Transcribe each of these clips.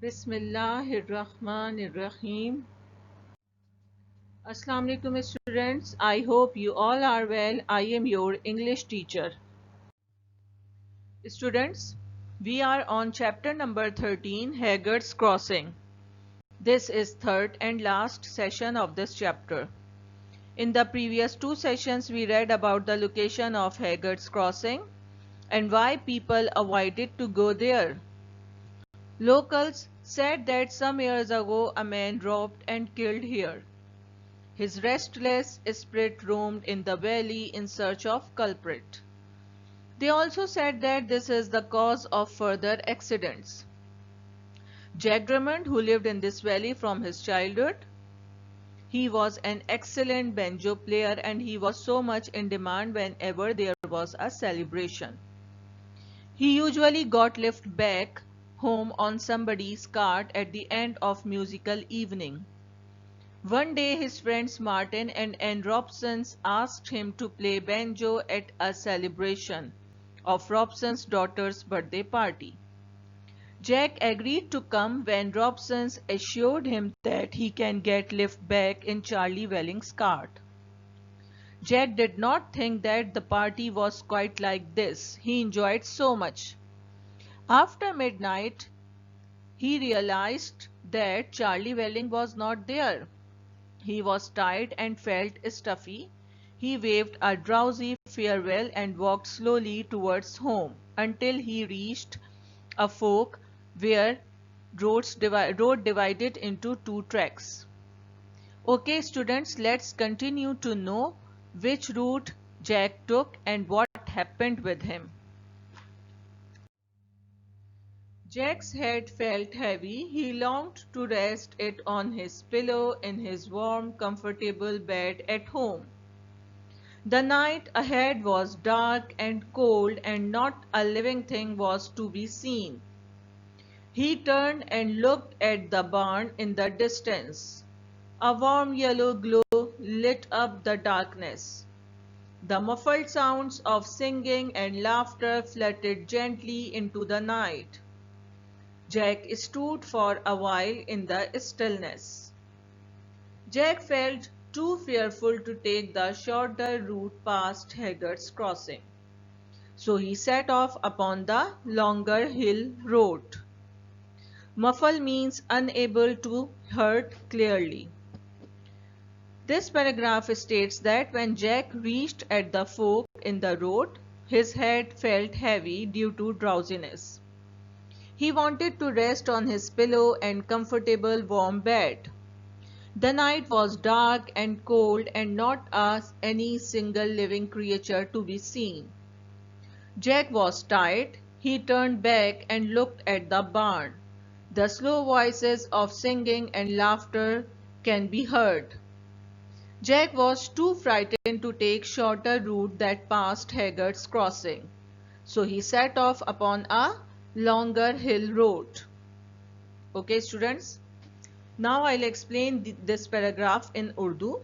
Bismillahirrahmanirrahim. Assalamu alaikum students. I hope you all are well. I am your English teacher. Students, we are on chapter number 13, Haggard's Crossing. This is third and last session of this chapter. In the previous two sessions, we read about the location of Haggard's Crossing and why people avoided to go there. Locals said that some years ago a man robbed and killed here. His restless spirit roamed in the valley in search of culprit. They also said that this is the cause of further accidents. Jack Drummond, who lived in this valley from his childhood, he was an excellent banjo player and he was so much in demand whenever there was a celebration. He usually got lifted back home on somebody's cart at the end of musical evening. One day his friends Martin and Ann Robson asked him to play banjo at a celebration of Robson's daughter's birthday party. Jack agreed to come when Robson assured him that he can get lift back in Charlie Welling's cart. Jack did not think that the party was quite like this. He enjoyed so much. After midnight, he realized that Charlie Welling was not there. He was tired and felt stuffy. He waved a drowsy farewell and walked slowly towards home until he reached a fork where road divided into two tracks. Okay students, let's continue to know which route Jack took and what happened with him. Jack's head felt heavy. He longed to rest it on his pillow in his warm, comfortable bed at home. The night ahead was dark and cold and not a living thing was to be seen. He turned and looked at the barn in the distance. A warm yellow glow lit up the darkness. The muffled sounds of singing and laughter fluttered gently into the night. Jack stood for a while in the stillness. Jack felt too fearful to take the shorter route past Haggard's Crossing. So he set off upon the longer hill road. Muffle means unable to hear clearly. This paragraph states that when Jack reached at the fork in the road, his head felt heavy due to drowsiness. He wanted to rest on his pillow and comfortable warm bed. The night was dark and cold and not any single living creature to be seen. Jack was tired. He turned back and looked at the barn. The slow voices of singing and laughter can be heard. Jack was too frightened to take shorter route that passed Haggard's Crossing. So he set off upon a longer hill road. Okay students, now I'll explain this paragraph in Urdu.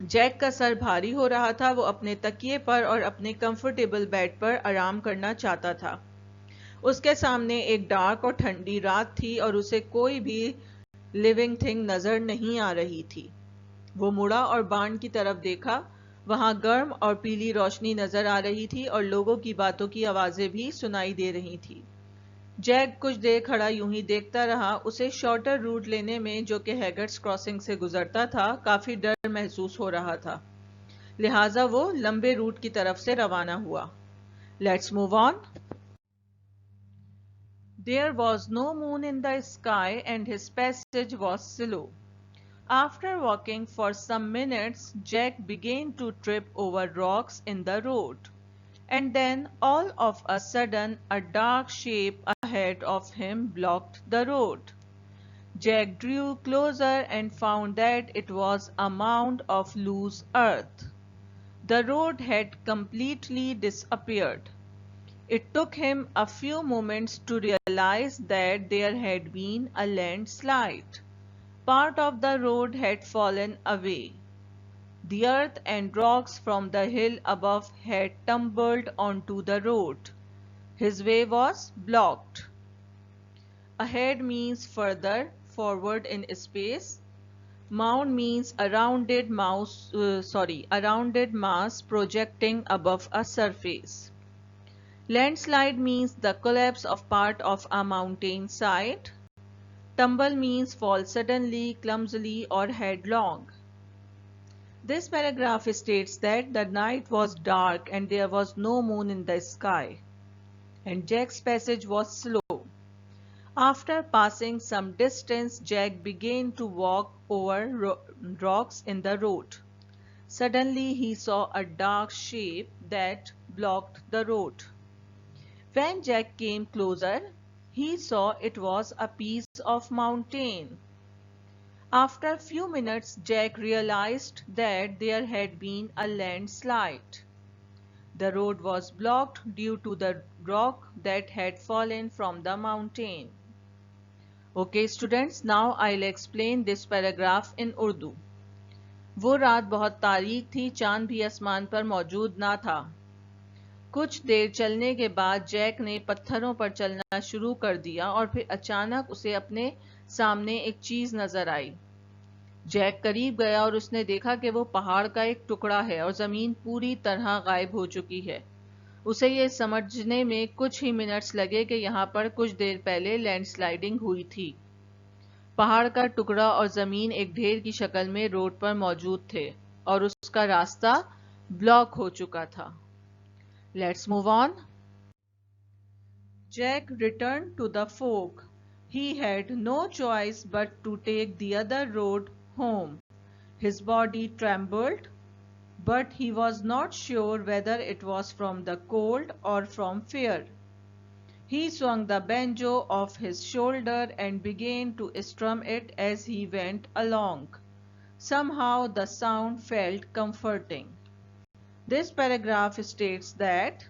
Jack का सर भारी हो रहा था। वो अपने तकिए पर और अपने कंफर्टेबल बेड पर आराम करना चाहता था। उसके सामने एक डार्क और ठंडी रात थी और उसे कोई भी लिविंग थिंग नजर नहीं आ रही थी। वो मुड़ा और बाण की तरफ देखा। वहां गर्म और पीली रोशनी नजर आ रही थी और लोगों की बातों की आवाजें भी सुनाई दे रही थी। जैक कुछ देर खड़ा यूं ही देखता रहा। उसे शॉर्टर रूट लेने में, जो कि हैगर्ड्स क्रॉसिंग से गुजरता था, काफी डर महसूस हो रहा था। लिहाजा वो लंबे रूट की तरफ से रवाना हुआ। Let's move on. There was no moon in the sky and his passage was slow. After walking for some minutes, Jack began to trip over rocks in the road. And then, all of a sudden, a dark shape ahead of him blocked the road. Jack drew closer and found that it was a mound of loose earth. The road had completely disappeared. It took him a few moments to realize that there had been a landslide. Part of the road had fallen away. The earth and rocks from the hill above had tumbled onto the road. His way was blocked. Ahead means further, forward in space. Mound means a rounded mass projecting above a surface. Landslide means the collapse of part of a mountain side. Tumble means fall suddenly, clumsily, or headlong. This paragraph states that the night was dark and there was no moon in the sky, and Jack's passage was slow. After passing some distance, Jack began to walk over rocks in the road. Suddenly he saw a dark shape that blocked the road. When Jack came closer, he saw it was a piece of mountain. After a few minutes, Jack realized that there had been a landslide. The road was blocked due to the rock that had fallen from the mountain. Okay students, now I'll explain this paragraph in Urdu. वो रात बहुत तारीक थी, चांद भी आसमान पर मौजूद ना था। कुछ देर चलने के बाद जैक ने पत्थरों पर चलना शुरू कर दिया और फिर अचानक उसे अपने सामने एक चीज नजर आई। जैक करीब गया और उसने देखा कि वो पहाड़ का एक टुकड़ा है और जमीन पूरी तरह गायब हो चुकी है। उसे ये समझने में कुछ ही मिनट्स लगे कि यहाँ पर कुछ देर पहले लैंडस्लाइडिंग हुई थी। पहाड़ का टुकड़ा और जमीन एक ढेर की शक्ल में रोड पर मौजूद थे और उसका रास्ता ब्लॉक हो चुका था। Let's move on. Jack return to the folk. He had no choice but to take the other road home. His body trembled, but he was not sure whether it was from the cold or from fear. He swung the banjo off his shoulder and began to strum it as he went along. Somehow the sound felt comforting. This paragraph states that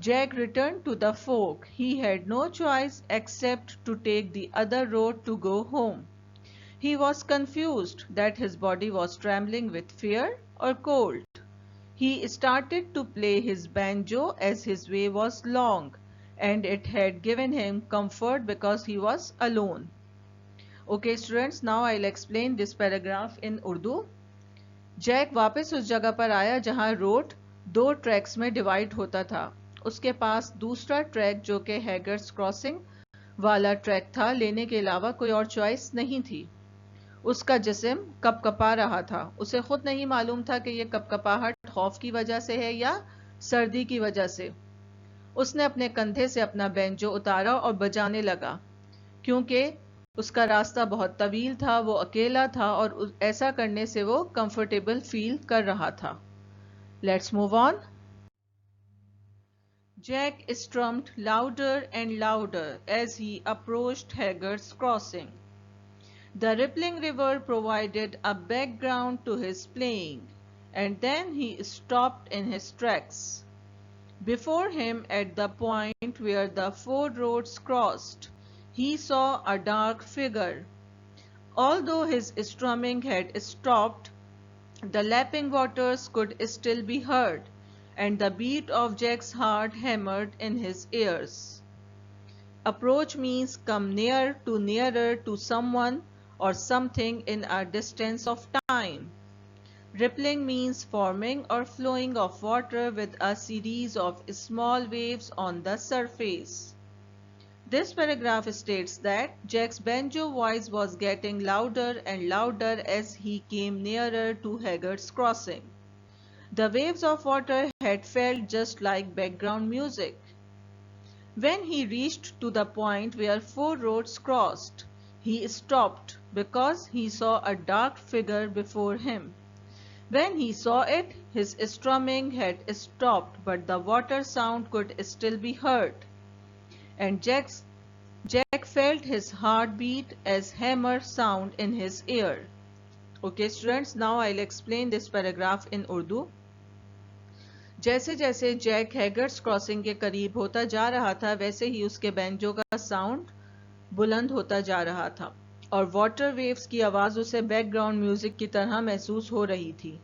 Jack returned to the folk. He had no choice except to take the other road to go home. He was confused that his body was trembling with fear or cold. He started to play his banjo as his way was long, and it had given him comfort because he was alone. Okay students, now I'll explain this paragraph in Urdu. Jack वापस उस जगह पर आया जहां road 2 tracks में divide होता था। उसके पास दूसरा ट्रैक जो कि हैगर्स क्रॉसिंग वाला ट्रैक था लेने के अलावा कोई और चॉइस नहीं थी। उसका जिस्म कपकपा रहा था। उसे खुद नहीं मालूम था कि यह कपकपाहट खौफ की वजह से है या सर्दी की वजह से। उसने अपने कंधे से अपना बैंजो उतारा और बजाने लगा। क्योंकि उसका रास्ता बहुत तवील था, वो अकेला था और ऐसा करने से वो कंफर्टेबल फील कर रहा था। Let's move on. Jack strummed louder and louder as he approached Haggard's crossing. The rippling river provided a background to his playing, and then he stopped in his tracks. Before him, at the point where the 4 roads crossed, he saw a dark figure. Although his strumming had stopped, the lapping waters could still be heard, and the beat of Jack's heart hammered in his ears. Approach means come nearer to someone or something in a distance of time. Rippling means forming or flowing of water with a series of small waves on the surface. This paragraph states that Jack's banjo voice was getting louder and louder as he came nearer to Haggard's crossing. The waves of water had felt just like background music. When he reached to the point where 4 roads crossed, he stopped because he saw a dark figure before him. When he saw it, his strumming had stopped, but the water sound could still be heard. And Jack felt his heart beat as hammer sound in his ear. Okay students, now I'll explain this paragraph in Urdu. जैसे जैसे Jack हैगर्स crossing के करीब होता जा रहा था वैसे ही उसके बैंजो का साउंड बुलंद होता जा रहा था और वाटर वेव्स की आवाज उसे बैकग्राउंड म्यूजिक की तरह महसूस हो रही थी।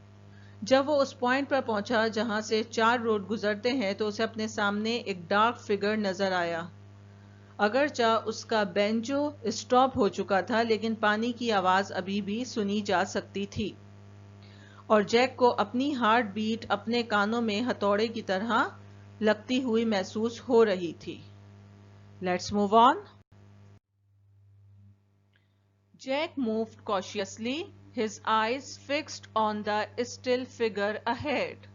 जब वो उस पॉइंट पर पहुंचा जहां से 4 रोड गुजरते हैं तो उसे अपने सामने एक डार्क फिगर नजर आया। अगरचा उसका बेंजो स्टॉप हो चुका था, लेकिन पानी की आवाज अभी भी सुनी जा सकती थी और जैक को अपनी हार्ट बीट अपने कानों में हथौड़े की तरह लगती हुई महसूस हो रही थी। Let's move on. Jack moved cautiously, his eyes fixed on the still figure ahead.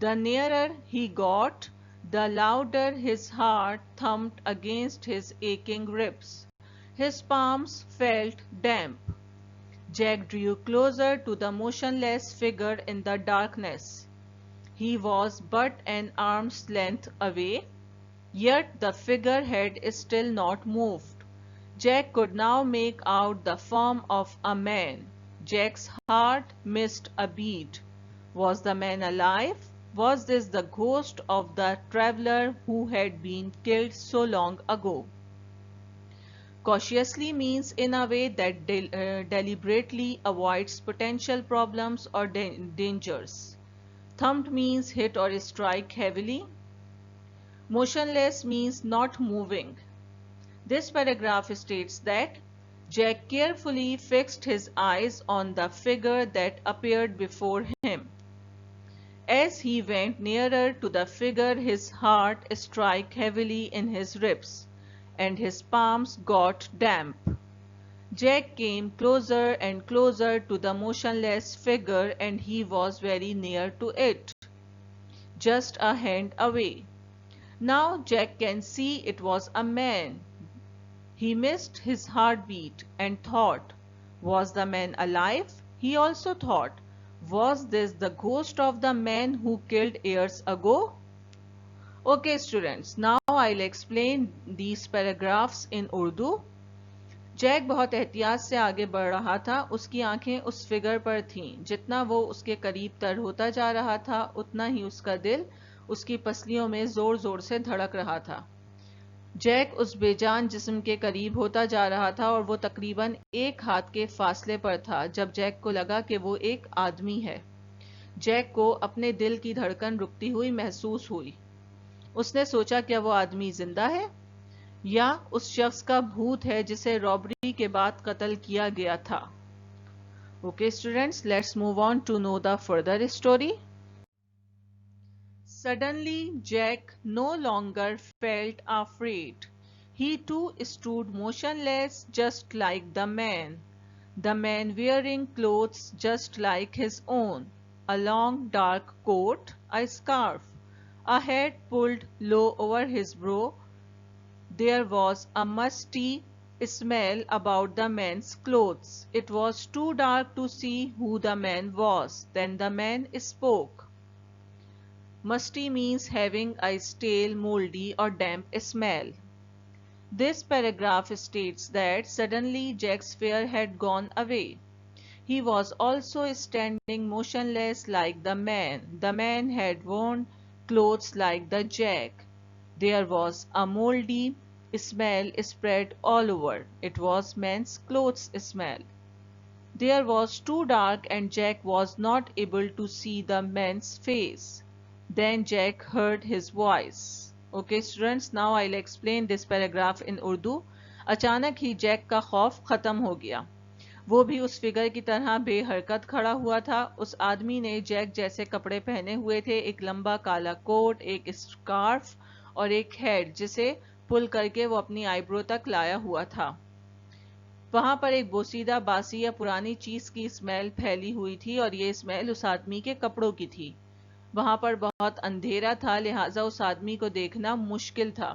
The nearer he got, the louder his heart thumped against his aching ribs. His palms felt damp. Jack drew closer to the motionless figure in the darkness. He was but an arm's length away, yet the figure had still not moved. Jack could now make out the form of a man. Jack's heart missed a beat. Was the man alive? Was this the ghost of the traveler who had been killed so long ago? Cautiously means in a way that deliberately avoids potential problems or dangers. Thumped means hit or strike heavily. Motionless means not moving. This paragraph states that Jack carefully fixed his eyes on the figure that appeared before him. As he went nearer to the figure, his heart struck heavily in his ribs, and his palms got damp. Jack came closer and closer to the motionless figure, and he was very near to it, just a hand away. Now Jack can see it was a man. He missed his heartbeat and thought, was the man alive? He also thought, was this the ghost of the man who killed years ago? Okay students, now I'll explain these paragraphs in Urdu. Jack बहुत एहतियात से आगे बढ़ रहा था। उसकी आंखें उस फिगर पर थीं। जितना वो उसके करीब तर होता जा रहा था, उतना ही उसका दिल उसकी पसलियों में जोर जोर से धड़क रहा था। जैक उस बेजान जिस्म के करीब होता जा रहा था और वो तकरीबन एक हाथ के फासले पर था जब जैक को लगा कि वो एक आदमी है। जैक को अपने दिल की धड़कन रुकती हुई महसूस हुई। उसने सोचा, क्या वो आदमी जिंदा है या उस शख्स का भूत है जिसे रॉबरी के बाद कत्ल किया गया था। Okay students, let's move on to know the further story. Suddenly, Jack no longer felt afraid. He too stood motionless, just like the man wearing clothes just like his own, a long dark coat, a scarf, a hat pulled low over his brow. There was a musty smell about the man's clothes. It was too dark to see who the man was. Then the man spoke. Musty means having a stale, moldy or damp smell. This paragraph states that suddenly Jack's fear had gone away. He was also standing motionless like the man. The man had worn clothes like the Jack. There was a moldy smell spread all over. It was man's clothes smell. There was too dark and Jack was not able to see the man's face. Then Jack heard his voice. Okay students, now I'll explain this paragraph in Urdu. अचानक ही Jack का खौफ खत्म हो गया। वो भी उस figure की तरह बेहरकत खड़ा हुआ था। उस आदमी ने जैक जैसे कपड़े पहने हुए थे, एक लंबा काला कोट, एक स्कार्फ और एक हेड जिसे पुल करके वो अपनी आईब्रो तक लाया हुआ था। वहां पर एक बोसीदा, बासी या पुरानी चीज की स्मेल फैली हुई थी और ये स्मेल उस आदमी के कपड़ों की थी। वहां पर बहुत अंधेरा था, लिहाजा उस आदमी को देखना मुश्किल था।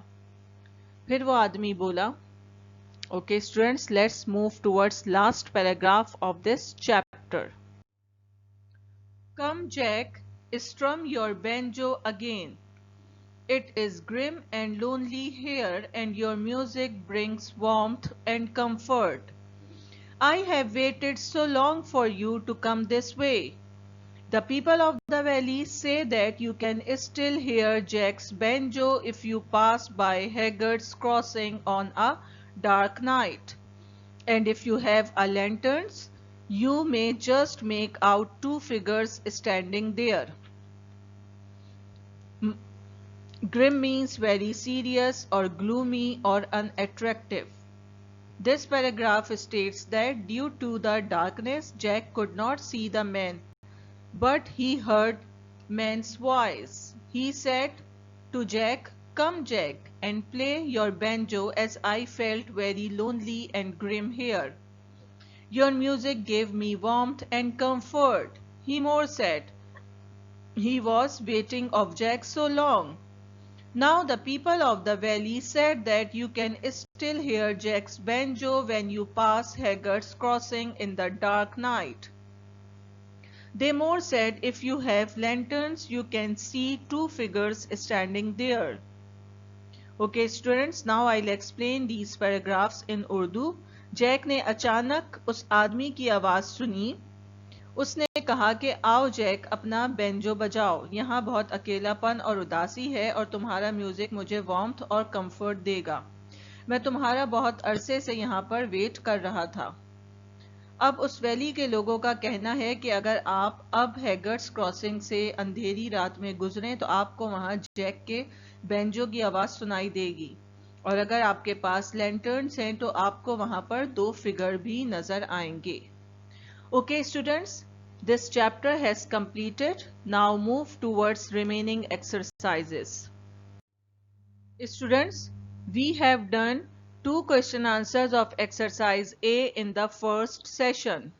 फिर वो आदमी बोला। Okay students, let's move towards last paragraph of this chapter. Come Jack, strum your banjo again. It is grim and lonely here and your music brings warmth and comfort. I have waited so long for you to come this way. The people of the valley say that you can still hear Jack's banjo if you pass by Haggard's Crossing on a dark night. And if you have a lanterns, you may just make out two figures standing there. Grim means very serious or gloomy or unattractive. This paragraph states that due to the darkness, Jack could not see the man, but he heard man's voice. He said to Jack, "Come, Jack, and play your banjo as I felt very lonely and grim here. Your music gave me warmth and comfort." He more said. He was waiting of Jack so long. Now the people of the valley said that you can still hear Jack's banjo when you pass Haggard's Crossing in the dark night. They more said if you have lanterns you can see two figures standing there. Okay students, now I'll explain these paragraphs in Urdu. Jack ने अचानक उस आदमी की आवाज सुनी। उसने कहा कि आओ जैक, अपना बेंजो बजाओ। यहाँ बहुत अकेलापन और उदासी है और तुम्हारा म्यूजिक मुझे वार्मथ और कंफर्ट देगा। मैं तुम्हारा बहुत अरसे से यहाँ पर वेट कर रहा था। अब उस वैली के लोगों का कहना है कि अगर आप अब हैगर्ड्स क्रॉसिंग से अंधेरी रात में गुजरें तो आपको वहां जैक के बेंजो की आवाज सुनाई देगी, और अगर आपके पास लैंटर्न्स हैं तो आपको वहां पर दो फिगर भी नजर आएंगे। Okay students, this chapter has completed. Now move towards remaining exercises. Students, we have done 2 question answers of exercise A in the first session.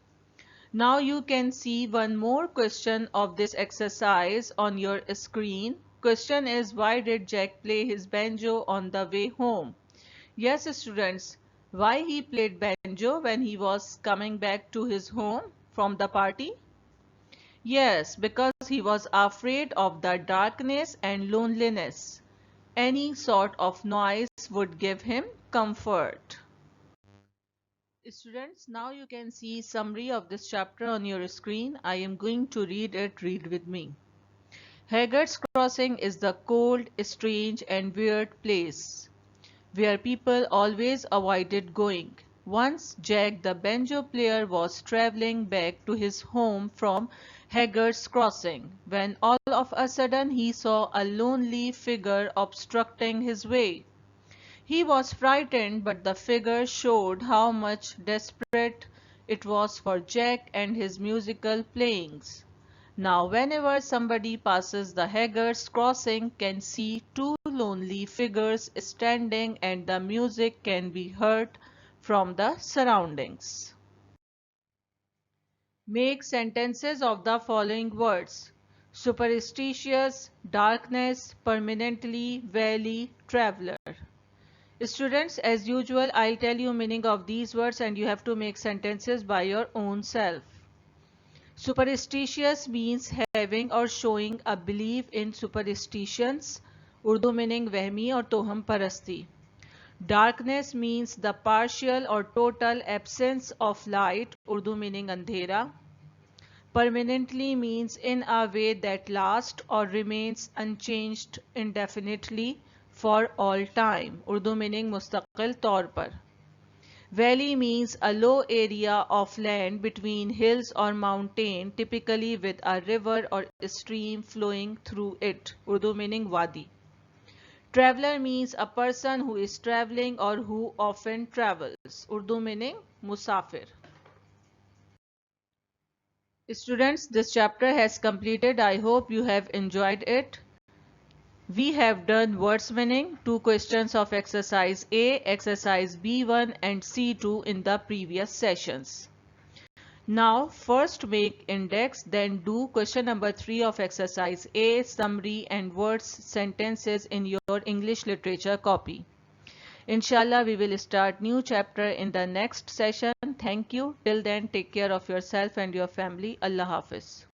Now you can see one more question of this exercise on your screen. Question is, why did Jack play his banjo on the way home? Yes students, why he played banjo when he was coming back to his home from the party? Yes, because he was afraid of the darkness and loneliness. Any sort of noise would give him comfort. Students, now you can see summary of this chapter on your screen. I am going to read it. Read with me. Haggard's Crossing is the cold, strange and weird place where people always avoided going. Once Jack the banjo player was traveling back to his home from Haggard's Crossing when all of a sudden he saw a lonely figure obstructing his way. He was frightened, but the figure showed how much desperate it was for Jack and his musical playings. Now whenever somebody passes the Haggard's Crossing can see two lonely figures standing and the music can be heard from the surroundings. Make sentences of the following words: superstitious, darkness, permanently, valley, traveler. Students, as usual, I'll tell you meaning of these words and you have to make sentences by your own self. Superstitious means having or showing a belief in superstitions. Urdu meaning वहमी और तोहम परस्ती. Darkness means the partial or total absence of light. Urdu meaning अंधेरा. Permanently means in a way that lasts or remains unchanged indefinitely for all time. Urdu meaning मुस्तकिल तौर पर. Valley means a low area of land between hills or mountain, typically with a river or a stream flowing through it. Urdu meaning wadi. Traveler means a person who is traveling or who often travels. Urdu meaning musafir. Students, this chapter has completed. I hope you have enjoyed it. We have done words meaning, 2 questions of exercise A, exercise B1 and C2 in the previous sessions. Now first make index, then do question number 3 of exercise A, summary and words sentences in your English literature copy. Inshallah, we will start new chapter in the next session. Thank you. Till then, take care of yourself and your family. Allah Hafiz.